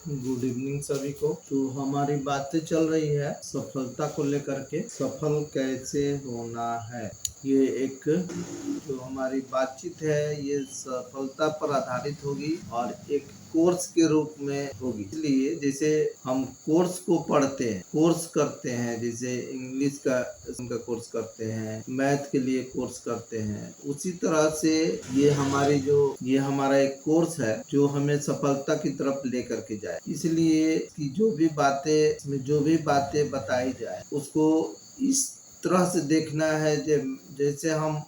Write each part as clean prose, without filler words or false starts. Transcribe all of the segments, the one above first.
Good evening सभी को। तो हमारी बातें चल रही है सफलता को लेकर के, सफल कैसे होना है। ये एक जो हमारी बातचीत है ये सफलता पर आधारित होगी और एक कोर्स के रूप में होगी। इसलिए जैसे हम कोर्स को पढ़ते हैं, कोर्स करते हैं, जैसे इंग्लिश का कोर्स करते हैं, मैथ के लिए कोर्स करते हैं, उसी तरह से ये हमारा एक कोर्स है जो हमें सफलता की तरफ लेकर के जाए। इसलिए कि जो भी बातें बताई जाए उसको इस तरह से देखना है। जैसे हम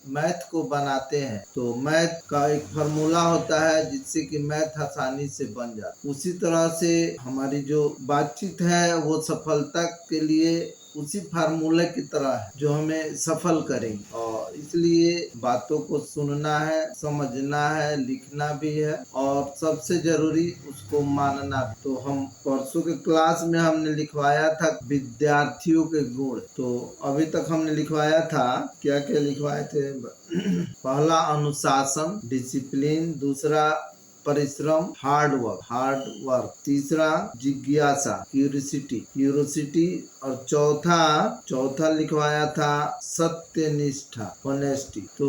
मैथ को बनाते हैं तो मैथ का एक फार्मूला होता है जिससे कि मैथ आसानी से बन जाता। उसी तरह से हमारी जो बातचीत है वो सफलता के लिए उसी फार्मूले की तरह है जो हमें सफल करेगी। और इसलिए बातों को सुनना है, समझना है, लिखना भी है और सबसे जरूरी उसको मानना भी। तो हम परसों के क्लास में हमने लिखवाया था विद्यार्थियों के गुण। तो अभी तक हमने लिखवाया था क्या क्या लिखवाए थे। पहला अनुशासन, डिसिप्लिन, दूसरा परिश्रम, हार्ड वर्क, तीसरा जिज्ञासा, क्यूरियोसिटी और चौथा लिखवाया था सत्यनिष्ठा, ऑनेस्टी। तो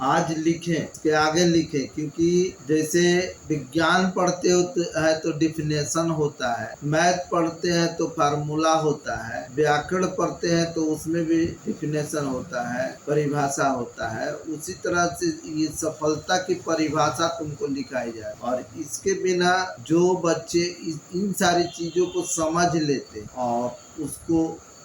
आज लिखें, इसके आगे लिखें, क्योंकि जैसे विज्ञान पढ़ते हैं तो डिफिनेशन होता है, मैथ पढ़ते हैं तो फार्मूला होता है, व्याकरण पढ़ते हैं तो उसमें भी डिफिनेशन होता है, परिभाषा होता है। उसी तरह से ये सफलता की परिभाषा तुमको लिखाई जाए। और इसके बिना जो बच्चे इन सारी चीजों को समझ लेते और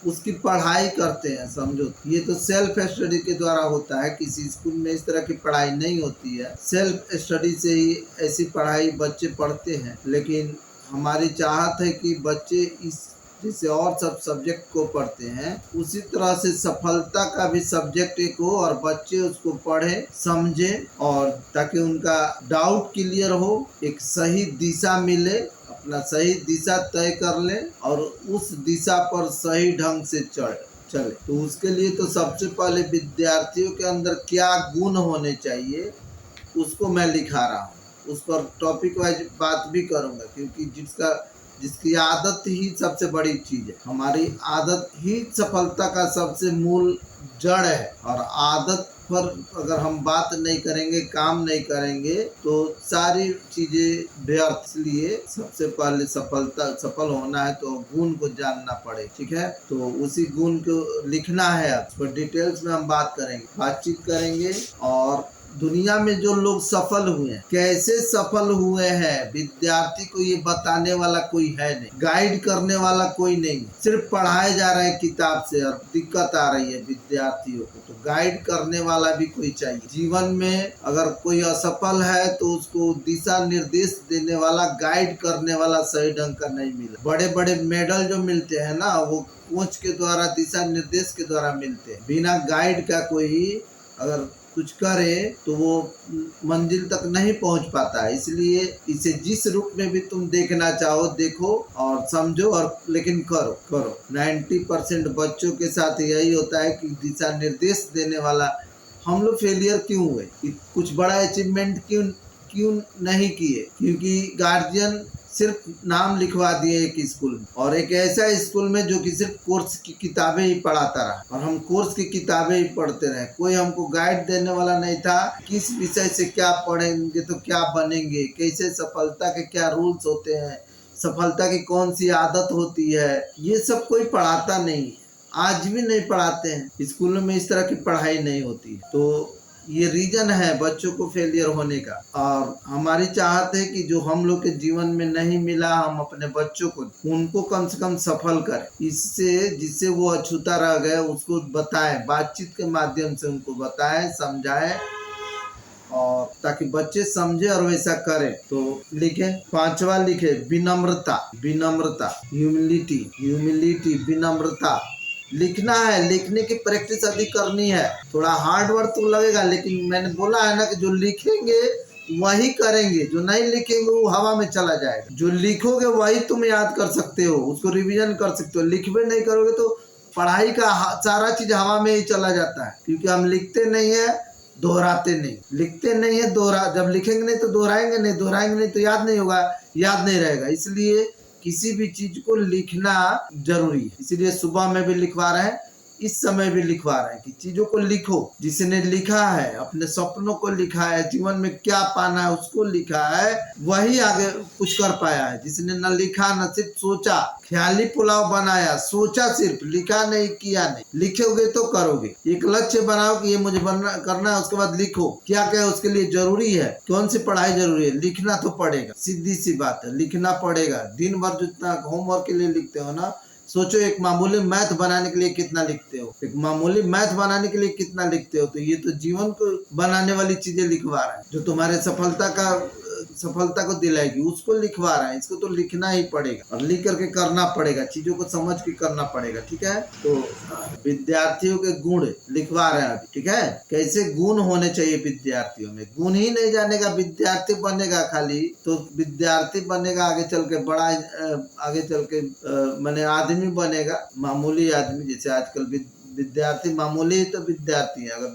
उसकी पढ़ाई करते हैं, समझो ये तो सेल्फ स्टडी के द्वारा होता है। किसी स्कूल में इस तरह की पढ़ाई नहीं होती है, सेल्फ स्टडी से ही ऐसी पढ़ाई बच्चे पढ़ते हैं। लेकिन हमारी चाहत है कि बच्चे इस जैसे और सब सब्जेक्ट को पढ़ते हैं उसी तरह से सफलता का भी सब्जेक्ट एक हो और बच्चे उसको पढ़े, समझे और ताकि उनका डाउट क्लियर हो, एक सही दिशा मिले, अपना सही दिशा तय कर ले और उस दिशा पर सही ढंग से चले। तो उसके लिए तो सबसे पहले विद्यार्थियों के अंदर क्या गुण होने चाहिए उसको मैं लिखा रहा हूँ। उस पर टॉपिक वाइज बात भी करूँगा, क्योंकि जिसकी आदत ही सबसे बड़ी चीज है। हमारी आदत ही सफलता का सबसे मूल जड़ है और आदत पर अगर हम बात नहीं करेंगे, काम नहीं करेंगे तो सारी चीजें व्यर्थ। इसलिए सबसे पहले सफल होना है तो गुण को जानना पड़े, ठीक है। तो उसी गुण को लिखना है। उस पर डिटेल्स में हम बातचीत करेंगे और दुनिया में जो लोग सफल हुए हैं, कैसे सफल हुए हैं, विद्यार्थी को ये बताने वाला कोई है नहीं, गाइड करने वाला कोई नहीं, सिर्फ पढ़ाए जा रहे हैं किताब से और दिक्कत आ रही है विद्यार्थियों को। तो गाइड करने वाला भी कोई चाहिए। जीवन में अगर कोई असफल है तो उसको दिशा निर्देश देने वाला, गाइड करने वाला सही ढंग का नहीं मिला। बड़े बड़े मेडल जो मिलते हैं ना, वो कोच के द्वारा, दिशा निर्देश के द्वारा मिलते हैं। बिना गाइड का कोई अगर कुछ करे तो वो मंजिल तक नहीं पहुंच पाता है। इसलिए इसे जिस रूप में भी तुम देखना चाहो देखो और समझो, और लेकिन करो। 90% बच्चों के साथ यही होता है कि दिशा निर्देश देने वाला, हम लोग फेलियर क्यों हुए, कुछ बड़ा अचीवमेंट क्यों नहीं किए, क्योंकि गार्जियन सिर्फ नाम लिखवा दिए एक स्कूल में, और एक ऐसा स्कूल में जो कि सिर्फ कोर्स की किताबें ही पढ़ाता रहा और हम कोर्स की किताबें ही पढ़ते रहे। कोई हमको गाइड देने वाला नहीं था, किस विषय से क्या पढ़ेंगे तो क्या बनेंगे, कैसे सफलता के क्या रूल्स होते हैं, सफलता की कौन सी आदत होती है, ये सब कोई पढ़ाता नहीं है। आज भी नहीं पढ़ाते हैं, स्कूलों में इस तरह की पढ़ाई नहीं होती। तो ये रीजन है बच्चों को फेलियर होने का। और हमारी चाहत है कि जो हम लोग के जीवन में नहीं मिला, हम अपने बच्चों को, उनको कम से कम सफल करें। इससे जिससे वो अछूता रह गए उसको बताएं, बातचीत के माध्यम से उनको बताएं, समझाएं, और ताकि बच्चे समझे और वैसा करें। तो लिखे, 5वां लिखे विनम्रता, ह्यूमिलिटी, विनम्रता लिखना है। लिखने की प्रैक्टिस अधिक करनी है। थोड़ा हार्ड वर्क तो लगेगा, लेकिन मैंने बोला है ना कि जो लिखेंगे वही करेंगे, जो नहीं लिखेंगे वो हवा में चला जाएगा। जो लिखोगे वही तुम याद कर सकते हो, उसको रिवीजन कर सकते हो। लिखबे नहीं करोगे तो पढ़ाई का सारा चीज हवा में ही चला जाता है, क्योंकि हम लिखते नहीं है, दोहराते नहीं, लिखते नहीं है, जब लिखेंगे नहीं तो दोहराएंगे नहीं, दोहराएंगे नहीं तो याद नहीं होगा, याद नहीं रहेगा। इसलिए किसी भी चीज को लिखना जरूरी है। इसीलिए सुबह में भी लिखवा रहे हैं, इस समय भी लिखवा रहे हैं कि चीजों को लिखो। जिसने लिखा है, अपने सपनों को लिखा है, जीवन में क्या पाना है उसको लिखा है, वही आगे कुछ कर पाया है। जिसने न लिखा, न सिर्फ सोचा, ख्याली पुलाव बनाया, सोचा सिर्फ, लिखा नहीं, किया नहीं। लिखोगे तो करोगे। एक लक्ष्य बनाओ कि ये मुझे करना है, उसके बाद लिखो क्या क्या है उसके लिए जरूरी है, कौन सी पढ़ाई जरूरी है, लिखना तो पड़ेगा। सीधी सी बात है, लिखना पड़ेगा। दिन भर जितना होमवर्क के लिए लिखते हो ना, सोचो एक मामूली मैथ बनाने के लिए कितना लिखते हो, एक मामूली मैथ बनाने के लिए कितना लिखते हो। तो ये तो जीवन को बनाने वाली चीजें लिखवा रहा है, जो तुम्हारे सफलता को दिलाएगी, उसको लिखवा रहा है। इसको तो लिखना ही पड़ेगा और लिख करके करना पड़ेगा, चीजों को समझ के करना पड़ेगा। ठीक है, तो विद्यार्थियों के गुण लिखवा रहे हैं अभी। ठीक है, कैसे गुण होने चाहिए विद्यार्थियों में। गुण ही नहीं जानेगा, विद्यार्थी बनेगा खाली, तो विद्यार्थी बनेगा आगे चल के बड़ा, आगे चल के माने आदमी बनेगा, मामूली आदमी। जैसे आजकल विद्यार्थी मामूली तो विद्यार्थी है। अगर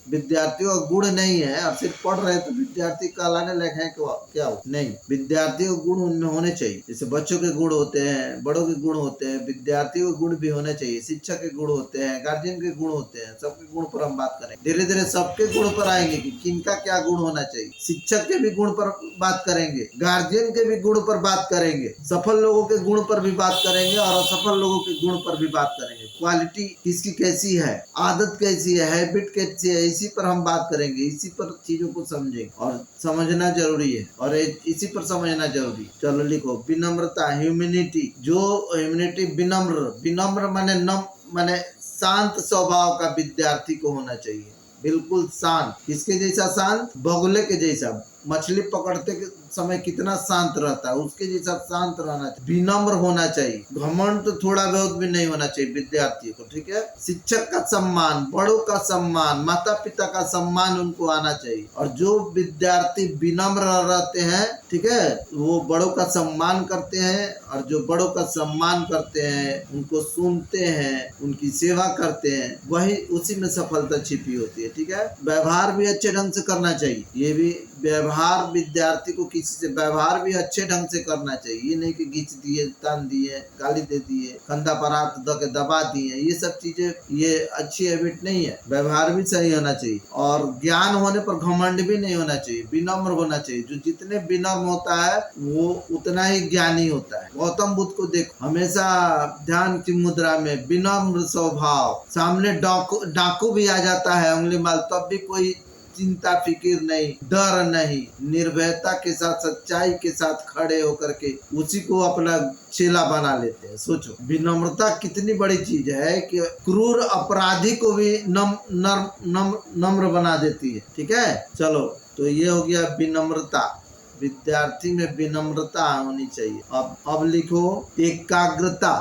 विद्यार्थियों का गुण नहीं है और सिर्फ पढ़ रहे तो विद्यार्थी कहलाने लायक है क्या हो? नहीं, विद्यार्थियों के गुण उनमें होने चाहिए। जैसे बच्चों के गुण होते हैं, बड़ों के गुण होते हैं, विद्यार्थियों के गुण भी होने चाहिए। शिक्षक के गुण होते हैं, गार्जियन के गुण होते हैं, सबके गुण पर हम बात करेंगे। धीरे धीरे सबके गुण पर आएंगे कि किनका क्या गुण होना चाहिए। शिक्षक के भी गुण पर बात करेंगे, गार्जियन के भी गुण पर बात करेंगे, सफल लोगों के गुण पर भी बात करेंगे और असफल लोगों के गुण पर भी बात करेंगे। क्वालिटी किसकी कैसी है, आदत कैसी है, हैबिट कैसी है, इसी पर हम बात करेंगे। इसी पर चीजों को समझेंगे और समझना जरूरी है, और इसी पर समझना जरूरी है। चलो लिखो, विनम्रता, ह्यूमिनिटी। जो ह्यूमिनिटी, विनम्र माने शांत स्वभाव का विद्यार्थी को होना चाहिए। बिल्कुल शांत। किसके जैसा शांत? बगुले के जैसा। मछली पकड़ते के समय कितना शांत रहता है, उसके जैसा शांत रहना चाहिए। विनम्र होना चाहिए, घमंड तो थोड़ा बहुत भी नहीं होना चाहिए विद्यार्थी को। ठीक है, शिक्षक का सम्मान, बड़ों का सम्मान, माता पिता का सम्मान उनको आना चाहिए। और जो विद्यार्थी विनम्र रहते हैं, ठीक है, वो बड़ों का सम्मान करते हैं, और जो बड़ों का सम्मान करते हैं, उनको सुनते हैं, उनकी सेवा करते हैं, वही उसी में सफलता छिपी होती है। ठीक है, व्यवहार भी अच्छे ढंग से करना चाहिए। ये भी व्यवहार, विद्यार्थी को किसी से व्यवहार भी अच्छे ढंग से करना चाहिए। ये नहीं कि घींच दिए, तान दिए, गाली दे दिए, कंधा पर हाथ के दबा दिए, ये सब चीजें, ये अच्छी हैबिट नहीं है। व्यवहार भी सही होना चाहिए, और ज्ञान होने पर घमंड भी नहीं होना चाहिए, विनम्र होना चाहिए। जो जितने विनम्र होता है वो उतना ही ज्ञानी होता है। गौतम बुद्ध को देखो, हमेशा ध्यान की मुद्रा में, विनम्र स्वभाव। सामने डाकू भी आ जाता है उंगली माल, तब भी कोई चिंता फिक्र नहीं, डर नहीं, निर्भयता के साथ, सच्चाई के साथ खड़े होकर के उसी को अपना चेला बना लेते हैं। सोचो, विनम्रता कितनी बड़ी चीज है कि क्रूर अपराधी को भी नम्र बना देती है। ठीक है, चलो, तो ये हो गया विनम्रता। विद्यार्थी में विनम्रता होनी चाहिए। अब लिखो एकाग्रता,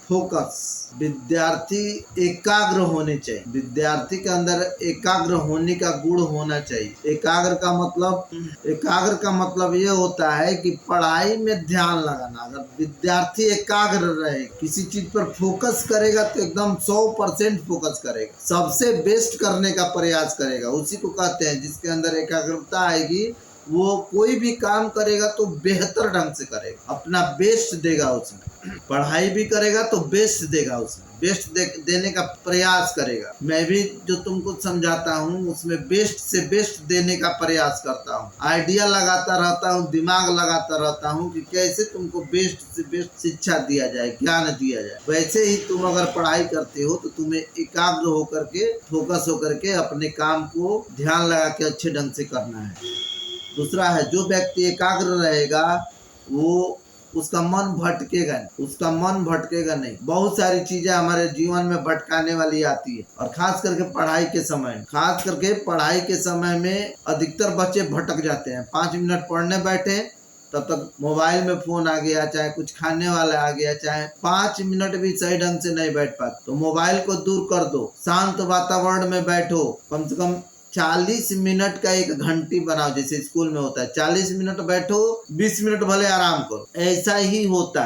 फोकस। विद्यार्थी एकाग्र होने चाहिए। विद्यार्थी के अंदर एकाग्र होने का गुण होना चाहिए। एकाग्र का मतलब ये होता है कि पढ़ाई में ध्यान लगाना। अगर विद्यार्थी एकाग्र रहे, किसी चीज पर फोकस करेगा तो एकदम 100% फोकस करेगा, सबसे बेस्ट करने का प्रयास करेगा। उसी को कहते हैं, जिसके अंदर एकाग्रता आएगी वो कोई भी काम करेगा तो बेहतर ढंग से करेगा, अपना बेस्ट देगा उसमें। पढ़ाई भी करेगा तो बेस्ट देगा उसमें, बेस्ट देने का प्रयास करेगा। मैं भी जो तुमको समझाता हूँ उसमें बेस्ट से बेस्ट देने का प्रयास करता हूँ। आइडिया लगाता रहता हूँ, दिमाग लगाता रहता हूँ कि कैसे तुमको बेस्ट से बेस्ट शिक्षा दिया जाए, ज्ञान दिया जाए। वैसे ही तुम अगर पढ़ाई करते हो तो तुम्हें एकाग्र होकर के, फोकस होकर के अपने काम को ध्यान लगा के अच्छे ढंग से करना है। दूसरा है, जो व्यक्ति एकाग्र रहेगा वो उसका मन भटकेगा नहीं। बहुत सारी चीजें हमारे जीवन में भटकाने वाली आती है, और खास करके पढ़ाई के समय में अधिकतर बच्चे भटक जाते हैं। 5 मिनट पढ़ने बैठे तब तक मोबाइल में फोन आ गया, चाहे कुछ खाने वाला आ गया, चाहे 5 मिनट भी सही ढंग से नहीं बैठ पाते। तो मोबाइल को दूर कर दो, शांत वातावरण में बैठो। कम से कम 40 मिनट का एक घंटी बनाओ, जैसे स्कूल में होता है। 40 मिनट बैठो, 20 मिनट भले आराम करो। ऐसा ही होता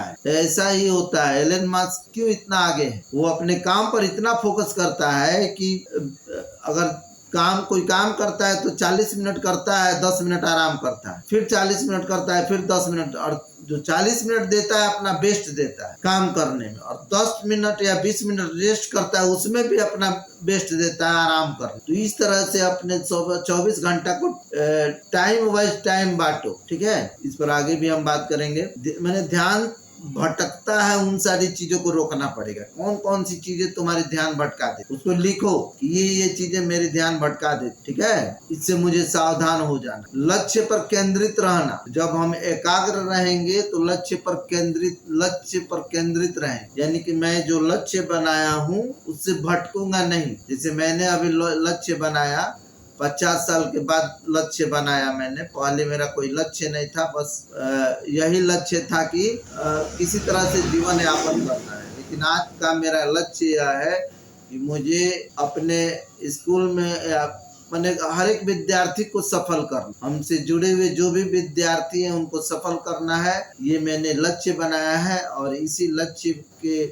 है। एलन मस्क क्यों इतना आगे है? वो अपने काम पर इतना फोकस करता है कि अगर कोई काम करता है तो 40 मिनट करता है, 10 मिनट आराम करता है, फिर 40 मिनट करता है, फिर 10 मिनट, और जो 40 मिनट देता है अपना बेस्ट देता है काम करने में, और 10 मिनट या 20 मिनट रेस्ट करता है, उसमें भी अपना बेस्ट देता है आराम करने। तो इस तरह से अपने 24 घंटा को टाइम वाइज टाइम बांटो, ठीक है। इस पर आगे भी हम बात करेंगे। मैंने ध्यान भटकता है, उन सारी चीजों को रोकना पड़ेगा। कौन कौन सी चीजें तुम्हारे ध्यान भटका दे, उसको लिखो कि ये चीजें मेरे ध्यान भटका दे, ठीक है। इससे मुझे सावधान हो जाना। लक्ष्य पर केंद्रित रहना। जब हम एकाग्र रहेंगे तो लक्ष्य पर केंद्रित रहें, यानी कि मैं जो लक्ष्य बनाया हूँ उससे भटकूंगा नहीं। जैसे मैंने अभी लक्ष्य बनाया, 50 साल के बाद लक्ष्य बनाया मैंने। पहले मेरा कोई लक्ष्य नहीं था, बस यही लक्ष्य था कि किसी तरह से जीवन यापन करना है। लेकिन आज का मेरा लक्ष्य यह है कि मुझे अपने स्कूल में मैंने हर एक विद्यार्थी को सफल करना, हमसे जुड़े हुए जो भी विद्यार्थी हैं उनको सफल करना है। ये मैंने लक्ष्य बनाया है, और इसी लक्ष्य के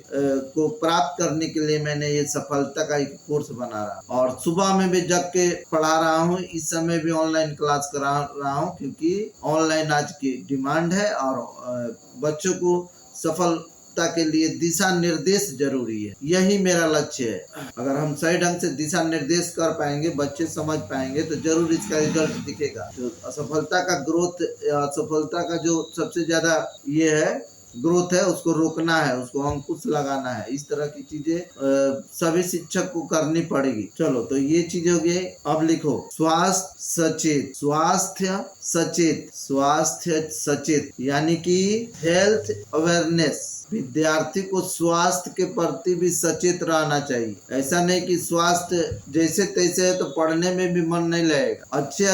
को प्राप्त करने के लिए मैंने ये सफलता का एक कोर्स बना रहा। और सुबह में भी जग के पढ़ा रहा हूँ, इस समय भी ऑनलाइन क्लास करा रहा हूँ, क्योंकि ऑनलाइन आज की डिमांड है और बच्चों को सफल के लिए दिशा निर्देश जरूरी है। यही मेरा लक्ष्य है। अगर हम सही ढंग से दिशा निर्देश कर पाएंगे, बच्चे समझ पाएंगे, तो जरूर इसका रिजल्ट दिखेगा। जो असफलता का ग्रोथ, असफलता का जो सबसे ज्यादा ये है ग्रोथ है, उसको रोकना है, उसको अंकुश लगाना है। इस तरह की चीजें सभी शिक्षक को करनी पड़ेगी। चलो, तो ये चीज हो गई। अब लिखो स्वास्थ्य सचेत, स्वास्थ्य सचेत, स्वास्थ्य सचेत, यानी कि हेल्थ अवेयरनेस। विद्यार्थी को स्वास्थ्य के प्रति भी सचेत रहना चाहिए। ऐसा नहीं कि स्वास्थ्य जैसे तैसे है तो पढ़ने में भी मन नहीं लगेगा। अच्छे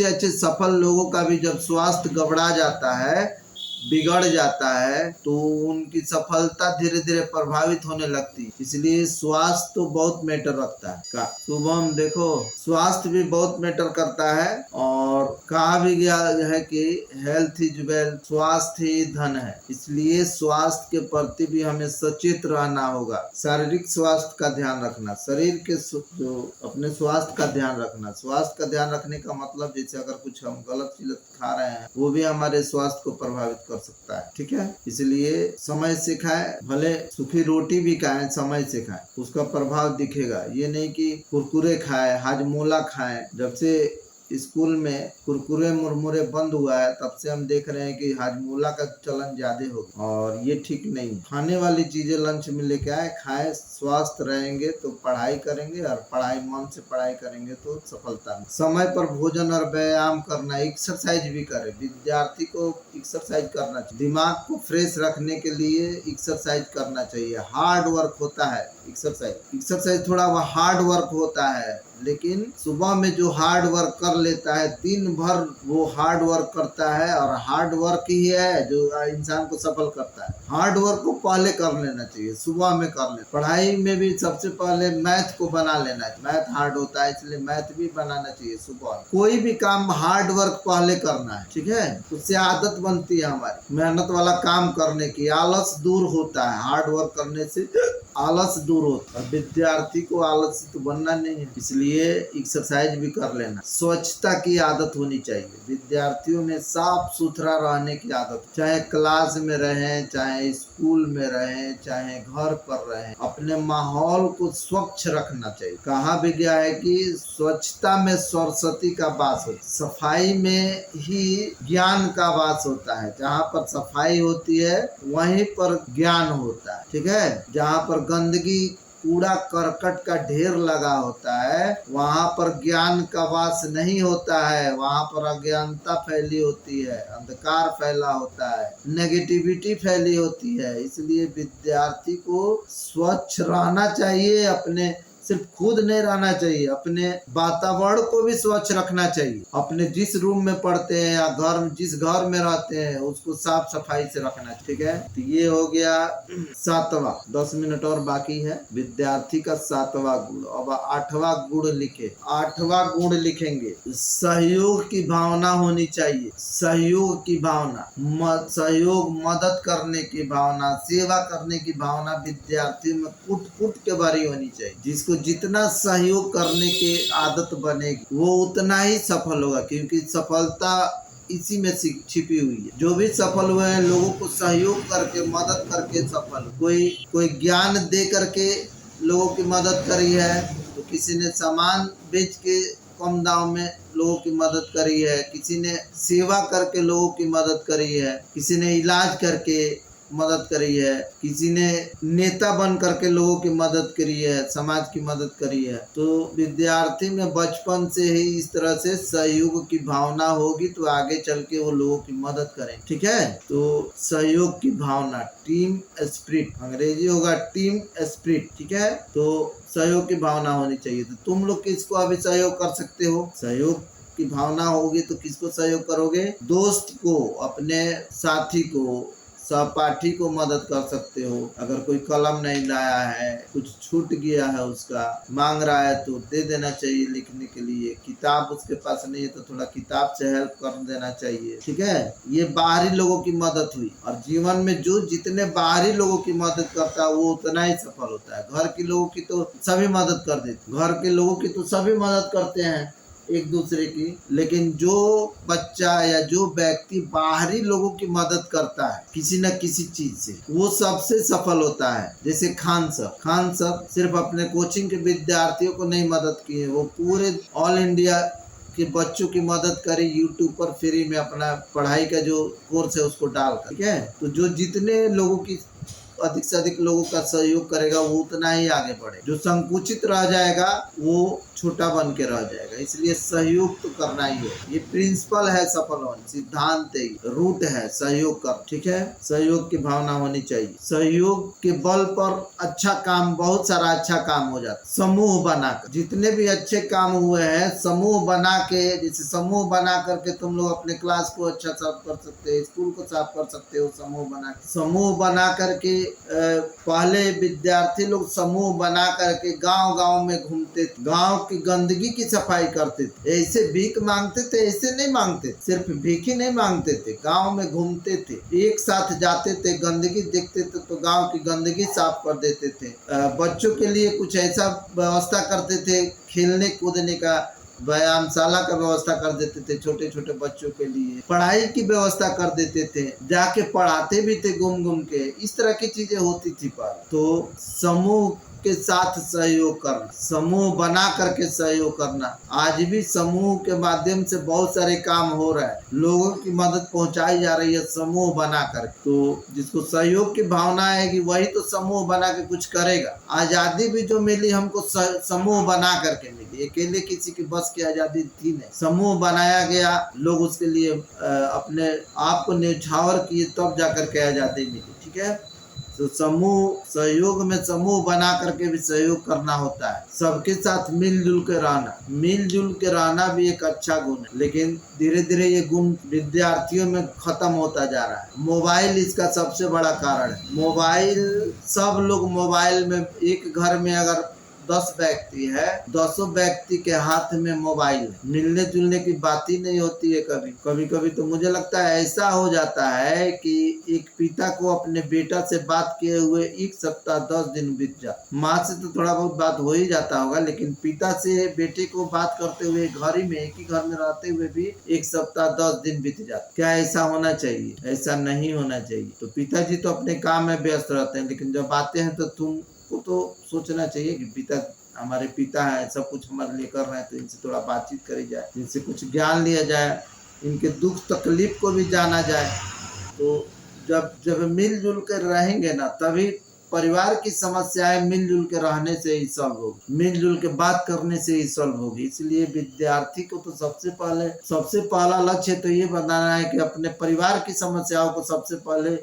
अच्छे सफल लोगों का भी जब स्वास्थ्य गड़बड़ा जाता है, बिगड़ जाता है, तो उनकी सफलता धीरे धीरे प्रभावित होने लगती। इसलिए स्वास्थ्य तो बहुत मैटर रखता है का। शुभम देखो, स्वास्थ्य भी बहुत मैटर करता है, और कहा भी गया है कि हेल्थ इज वेल्थ, स्वास्थ्य ही धन है। इसलिए स्वास्थ्य के प्रति भी हमें सचेत रहना होगा। शारीरिक स्वास्थ्य का ध्यान रखना, शरीर के जो अपने स्वास्थ्य का ध्यान रखना। स्वास्थ्य का ध्यान रखने का मतलब, जैसे अगर कुछ हम गलत चीज खा रहे हैं, वो भी हमारे स्वास्थ्य को प्रभावित कर सकता है, ठीक है। इसलिए समय से खाएं, भले सूखी रोटी भी खाएं, समय से खाएं, उसका प्रभाव दिखेगा। ये नहीं कि कुरकुरे खाएं, हाजमोला खाएं। जब से स्कूल में कुरकुरे मुरमुरे बंद हुआ है, तब से हम देख रहे हैं कि हाजमोला का चलन ज्यादा हो गया, और ये ठीक नहीं। खाने वाली चीजें लंच में लेके आए, खाएं, स्वस्थ रहेंगे तो पढ़ाई करेंगे, और पढ़ाई मन से पढ़ाई करेंगे तो सफलता में। समय पर भोजन और व्यायाम करना, एक्सरसाइज भी करें। विद्यार्थी को एक्सरसाइज करना चाहिए। दिमाग को फ्रेश रखने के लिए एक्सरसाइज करना चाहिए। हार्ड वर्क होता है एक्सरसाइज थोड़ा वह हार्ड वर्क होता है, लेकिन सुबह में जो हार्ड वर्क कर लेता है, दिन भर वो हार्ड वर्क करता है, और हार्ड वर्क ही है जो इंसान को सफल करता है। हार्ड वर्क को पहले कर लेना चाहिए, सुबह में कर लेना। पढ़ाई में भी सबसे पहले मैथ को बना लेना है। मैथ हार्ड होता है, इसलिए मैथ भी बनाना चाहिए सुबह। कोई भी काम हार्ड वर्क पहले करना है, ठीक है। उससे आदत बनती है हमारी मेहनत वाला काम करने की। आलस दूर होता है, हार्ड वर्क करने से आलस दूर होता है। विद्यार्थी को आलसी तो बनना नहीं है, इसलिए एक्सरसाइज भी कर लेना। स्वच्छता की आदत होनी चाहिए। विद्यार्थियों में साफ सुथरा रहने की आदत, चाहे क्लास में रहें, चाहे स्कूल में रहें, चाहे घर पर रहें, अपने माहौल को स्वच्छ रखना चाहिए। कहा भी गया है कि स्वच्छता में सरस्वती का वास होता है, सफाई में ही ज्ञान का वास होता है। जहाँ पर सफाई होती है वहीं पर ज्ञान होता है, ठीक है। जहाँ पर गंदगी, कूड़ा करकट का ढेर लगा होता है, वहाँ पर ज्ञान का वास नहीं होता है। वहाँ पर अज्ञानता फैली होती है, अंधकार फैला होता है, नेगेटिविटी फैली होती है। इसलिए विद्यार्थी को स्वच्छ रहना चाहिए। अपने सिर्फ खुद नहीं रहना चाहिए, अपने वातावरण को भी स्वच्छ रखना चाहिए। अपने जिस रूम में पढ़ते हैं या जिस घर में रहते हैं, उसको साफ सफाई से रखना, ठीक है। तो ये हो गया 7वां। 10 मिनट और बाकी है। विद्यार्थी का 7वां गुण। अब 8वां गुण लिखे। 8वां गुण लिखेंगे, सहयोग की भावना होनी चाहिए। सहयोग की भावना, सहयोग, मदद करने की भावना, सेवा करने की भावना विद्यार्थियों में फुट के भरी होनी चाहिए। जिसको जिसको जितना सहयोग करने की आदत बनेगी वो उतना ही सफल होगा, क्योंकि सफलता इसी में छिपी हुई है। जो भी सफल हुए हैं लोगों को सहयोग करके, मदद करके सफल। कोई ज्ञान दे करके लोगों की मदद करी है, तो किसी ने सामान बेच के कम दाम में लोगों की मदद करी है, किसी ने सेवा करके लोगों की मदद करी है, किसी ने इलाज करके मदद करी है, किसी ने नेता बन करके लोगों की मदद करी है, समाज की मदद करी है। तो विद्यार्थी में बचपन से ही इस तरह से सहयोग की भावना होगी तो आगे चल के वो लोगों की मदद करें। ठीक है, तो सहयोग की भावना, टीम स्पिरिट, अंग्रेजी होगा टीम स्पिरिट। ठीक है, तो सहयोग की भावना होनी चाहिए। तो तुम लोग किसको अभी सहयोग कर सकते हो? सहयोग की भावना होगी तो किसको सहयोग करोगे? दोस्त को, अपने साथी को, सहपाठी को मदद कर सकते हो। अगर कोई कलम नहीं लाया है, कुछ छूट गया है, उसका मांग रहा है तो दे देना चाहिए लिखने के लिए। किताब उसके पास नहीं है तो थोड़ा किताब से हेल्प कर देना चाहिए। ठीक है, ये बाहरी लोगों की मदद हुई। और जीवन में जो जितने बाहरी लोगों की मदद करता है वो उतना ही सफल होता है। घर के लोगों की तो सभी मदद कर देते, घर के लोगों की तो सभी मदद करते हैं एक दूसरे की, लेकिन जो बच्चा या जो व्यक्ति बाहरी लोगों की मदद करता है किसी न किसी चीज से, वो सबसे सफल होता है। जैसे खान साहब सिर्फ अपने कोचिंग के विद्यार्थियों को नहीं मदद किए, वो पूरे ऑल इंडिया के बच्चों की मदद करी। यूट्यूब पर फ्री में अपना पढ़ाई का जो कोर्स है उसको डालकर। ठीक है, तो जो जितने लोगों की अधिक से अधिक लोगों का सहयोग करेगा वो उतना ही आगे बढ़े। जो संकुचित रह जाएगा वो छोटा बन के रह जाएगा। इसलिए सहयोग तो करना ही है, ये प्रिंसिपल है सफल होने, सिद्धांत है, रूट है सहयोग कर। ठीक है, सहयोग की भावना होनी चाहिए। सहयोग के बल पर अच्छा काम, बहुत सारा अच्छा काम हो जाता है। समूह बनाकर जितने भी अच्छे काम हुए हैं, समूह बना के, जैसे समूह बना करके तुम लोग अपने क्लास को अच्छा साफ कर सकते हो, स्कूल को साफ कर सकते हो। समूह बना करके पहले विद्यार्थी लोग समूह बना करके गांव-गांव में घूमते थे, गांव की गंदगी की सफाई करते थे। ऐसे भीख मांगते थे, ऐसे नहीं मांगते, सिर्फ भीख ही नहीं मांगते थे, गांव में घूमते थे, एक साथ जाते थे, गंदगी देखते थे तो गांव की गंदगी साफ कर देते थे। बच्चों के लिए कुछ ऐसा व्यवस्था करते थे, खेलने कूदने का, व्यायामशाला का व्यवस्था कर देते थे, छोटे छोटे बच्चों के लिए पढ़ाई की व्यवस्था कर देते थे, जाके पढ़ाते भी थे घूम के। इस तरह की चीजें होती थी पर। तो समूह के साथ सहयोग करना, समूह बना करके सहयोग करना। आज भी समूह के माध्यम से बहुत सारे काम हो रहा है, लोगों की मदद पहुंचाई जा रही है समूह बना कर। तो जिसको सहयोग की भावना आएगी वही तो समूह बना के कुछ करेगा। आजादी भी जो मिली हमको समूह बना करके मिली, अकेले किसी की बस की आजादी थी नहीं, समूह बनाया गया, लोग उसके लिए अपने आप को न्यौछावर किए तब जाकर के आजादी मिली। ठीक है, तो समूह, सहयोग में समूह बना करके भी सहयोग करना होता है। सबके साथ मिलजुल के रहना, मिलजुल के रहना भी एक अच्छा गुण है, लेकिन धीरे धीरे ये गुण विद्यार्थियों में खत्म होता जा रहा है। मोबाइल इसका सबसे बड़ा कारण है। मोबाइल, सब लोग मोबाइल में, एक घर में अगर 10 व्यक्ति है, 10 व्यक्ति के हाथ में मोबाइल है, मिलने जुलने की बात ही नहीं होती है। कभी कभी तो मुझे लगता है ऐसा हो जाता है कि एक पिता को अपने बेटा से बात किए हुए 1 सप्ताह 10 दिन बीत जाता। माँ से तो थोड़ा बहुत बात हो ही जाता होगा, लेकिन पिता से बेटे को बात करते हुए घर ही में, एक ही घर में रहते हुए भी 1 सप्ताह 10 दिन बीत जाता। क्या ऐसा होना चाहिए? ऐसा नहीं होना चाहिए। तो पिताजी तो अपने काम में व्यस्त रहते हैं, लेकिन जब आते हैं तो तुमको तो सोचना चाहिए कि पिता, हमारे पिता है, सब कुछ हमारे लिए कर रहे हैं, तो इनसे थोड़ा बातचीत करी जाए, इनसे कुछ ज्ञान लिया जाए, इनके दुख तकलीफ को भी जाना जाए। तो जब मिलजुल कर रहेंगे ना, तभी परिवार की समस्याएं मिलजुल के रहने से ही सॉल्व होगी, मिलजुल के बात करने से ही सॉल्व होगी। इसलिए विद्यार्थी को तो सबसे पहला लक्ष्य तो ये बनाना है कि अपने परिवार की समस्याओं को सबसे पहले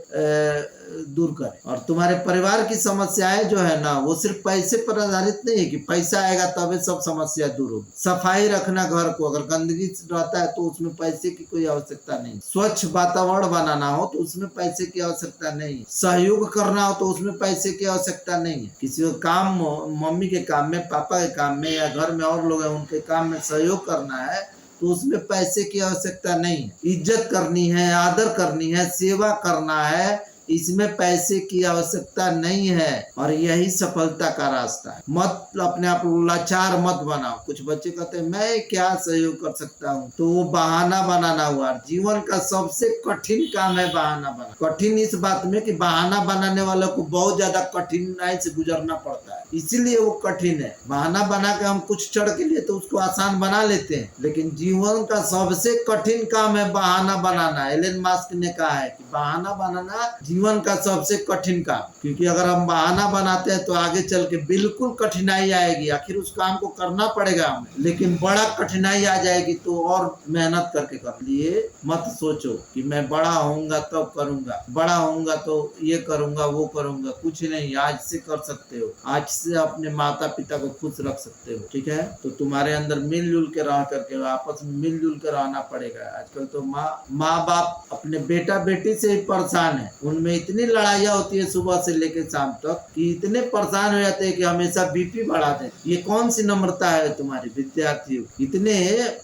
दूर करें। और तुम्हारे परिवार की समस्याएं जो है ना, वो सिर्फ पैसे पर आधारित नहीं है कि पैसा आएगा तभी सब समस्या दूर होगी। सफाई रखना घर को, अगर गंदगी रहता है तो उसमें पैसे की कोई आवश्यकता नहीं। स्वच्छ वातावरण बनाना हो तो उसमें पैसे की आवश्यकता नहीं। सहयोग करना हो तो उसमें पैसे की आवश्यकता नहीं है। किसी को काम, मम्मी के काम में, पापा के काम में, या घर में और लोग हैं उनके काम में सहयोग करना है तो उसमें पैसे की आवश्यकता नहीं है। इज्जत करनी है, आदर करनी है, सेवा करना है, इसमें पैसे की आवश्यकता नहीं है और यही सफलता का रास्ता है। मत अपने आप को लाचार मत बनाओ। कुछ बच्चे कहते हैं मैं क्या सहयोग कर सकता हूँ, तो वो बहाना बनाना हुआ। जीवन का सबसे कठिन काम है बहाना बनाना। कठिन इस बात में कि बहाना बनाने वालों को बहुत ज्यादा कठिनाई से गुजरना पड़ता है, इसीलिए वो कठिन है। बहाना बना के हम कुछ चढ़ के लिए तो उसको आसान बना लेते हैं, लेकिन जीवन का सबसे कठिन काम है बहाना बनाना। एलन मास्क ने कहा है कि बहाना बनाना जीवन का सबसे कठिन काम, क्योंकि अगर हम बहाना बनाते हैं तो आगे चल के बिल्कुल कठिनाई आएगी। आखिर उस काम को करना पड़ेगा हमें, लेकिन बड़ा कठिनाई आ जाएगी तो और मेहनत करके कर लिए। मत सोचो कि मैं बड़ा होऊंगा तब करूंगा, बड़ा होऊंगा तो ये करूंगा वो करूंगा। कुछ नहीं, आज से कर सकते हो। आज से अपने माता पिता को खुश रख सकते हो, ठीक है। तो तुम्हारे अंदर मिलजुल के रह करके, आपस में मिलजुल कर रहना पड़ेगा। आजकल तो माँ बाप अपने बेटा बेटी से ही परेशान है। उनमें इतनी लड़ाइयाँ होती है सुबह से लेकर शाम तक कि इतने परेशान हो जाते हैं कि हमेशा बीपी बढ़ा दे। ये कौन सी नम्रता है तुम्हारी विद्यार्थियों? इतने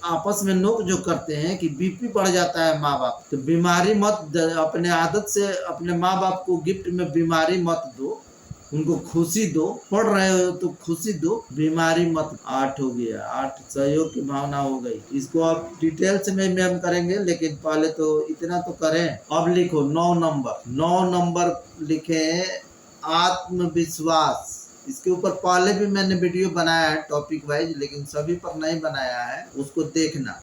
आपस में नोक जो करते हैं कि बीपी बढ़ जाता है माँ बाप। तो बीमारी मत, अपने आदत से अपने माँ बाप को गिफ्ट में बीमारी मत दो, उनको खुशी दो। पढ़ रहे हो तो खुशी दो, बीमारी मत। 8 हो गया, 8 सहयोग की भावना हो गई। इसको अब डिटेल्स में मैम करेंगे, लेकिन पहले तो इतना तो करें। अब लिखो 9 नंबर लिखे आत्मविश्वास। इसके ऊपर पहले भी मैंने वीडियो बनाया है टॉपिक वाइज, लेकिन सभी पर नहीं बनाया है, उसको देखना।